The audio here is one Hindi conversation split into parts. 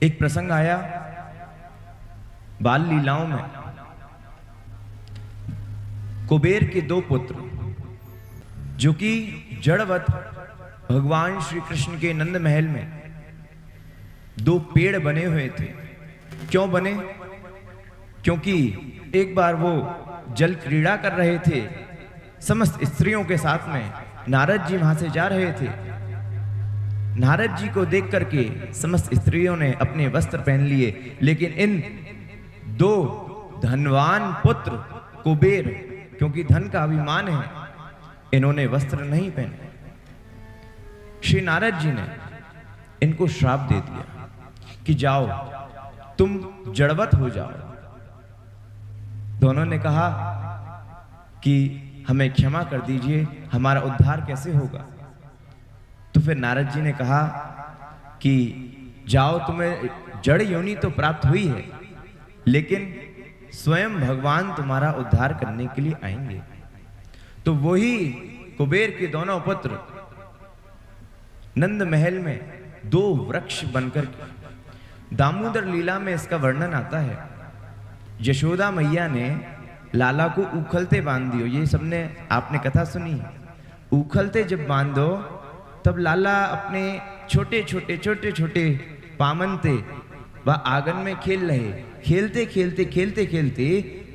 एक प्रसंग आया बाल लीलाओं में। कुबेर के दो पुत्र जो कि जड़वत भगवान श्री कृष्ण के नंद महल में दो पेड़ बने हुए थे। क्यों बने? क्योंकि एक बार वो जल क्रीड़ा कर रहे थे समस्त स्त्रियों के साथ में। नारद जी वहां से जा रहे थे। नारद जी को देख करके समस्त स्त्रियों ने अपने वस्त्र पहन लिए, लेकिन इन दो धनवान पुत्र कुबेर, क्योंकि धन का अभिमान है, इन्होंने वस्त्र नहीं पहने। श्री नारद जी ने इनको श्राप दे दिया कि जाओ तुम जड़वत हो जाओ। दोनों ने कहा कि हमें क्षमा कर दीजिए, हमारा उद्धार कैसे होगा? तो फिर नारद जी ने कहा कि जाओ, तुम्हें जड़ योनि तो प्राप्त हुई है, लेकिन स्वयं भगवान तुम्हारा उद्धार करने के लिए आएंगे। तो वही कुबेर के दोनों पुत्र नंद महल में दो वृक्ष बनकर के, दामोदर लीला में इसका वर्णन आता है। यशोदा मैया ने लाला को उखलते बांध दियो। ये सबने आपने कथा सुनी। उखलते जब बांधो तब लाला अपने छोटे छोटे पामन थे वह आंगन में खेल रहे। खेलते खेलते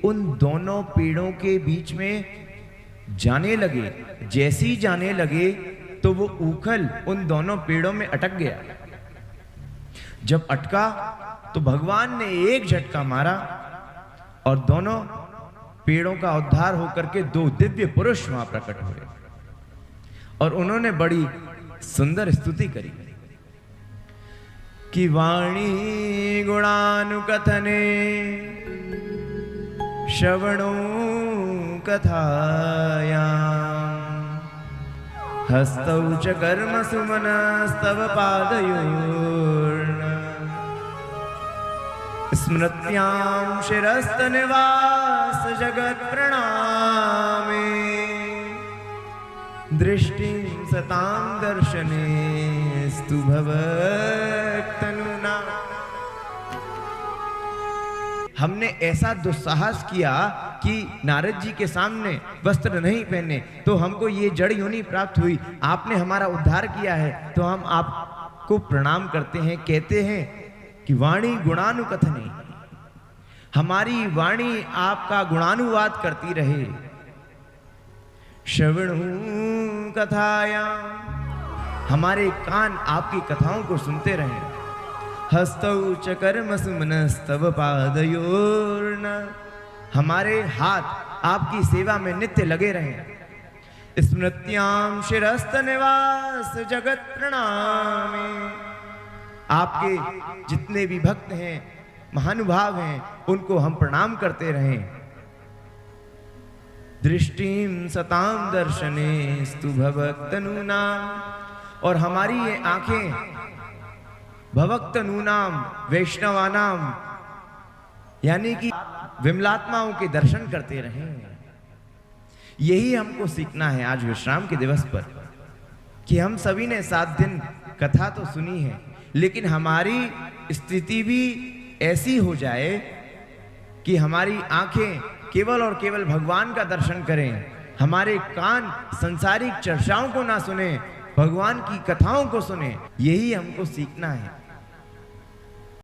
उन दोनों पेड़ों के बीच में जाने लगे। जैसे ही जाने लगे तो वो उखल उन दोनों पेड़ों में अटक गया। जब अटका तो भगवान ने एक झटका मारा और दोनों पेड़ों का उद्धार होकर के दो दिव्य पुरुष वहां प्रकट हुए और उन्होंने बड़ी सुंदर स्तुति करी कि वाणी गुणानुकथने श्रवणो कथायां हस्तौ च कर्म सुमनस्तव पादयोर्न स्मृत्यां शिरस्तनिवास जगत् प्रणामे दृष्टिं सतां दर्शनेस्तु भवत्तनुना। हमने ऐसा दुस्साहस किया कि नारद जी के सामने वस्त्र नहीं पहने तो हमको ये जड़ योनि प्राप्त हुई। आपने हमारा उद्धार किया है तो हम आपको प्रणाम करते हैं। कहते हैं कि वाणी गुणानुकथने, हमारी वाणी आपका गुणानुवाद करती रहे। श्रवणु कथाया, हमारे कान आपकी कथाओं को सुनते रहे। हस्तौ च कर्म सुमनस्तव पादयोर्न, हमारे हाथ आपकी सेवा में नित्य लगे रहे। स्मृत्यां शिरस्त निवास जगत प्रणामे, आपके जितने भी भक्त हैं, महानुभाव हैं, उनको हम प्रणाम करते रहें। दृष्टिम सताम दर्शनेस्तु भवक्तनूना, और हमारी ये आंखें भवक्तनूनाम वैष्णवानाम यानी कि विमलात्माओं के दर्शन करते रहें। यही हमको सीखना है आज विश्राम के दिवस पर कि हम सभी ने 7 दिन कथा तो सुनी है, लेकिन हमारी स्थिति भी ऐसी हो जाए कि हमारी आंखें केवल और केवल भगवान का दर्शन करें, हमारे कान संसारिक चर्चाओं को ना सुने, भगवान की कथाओं को सुने। यही हमको सीखना है।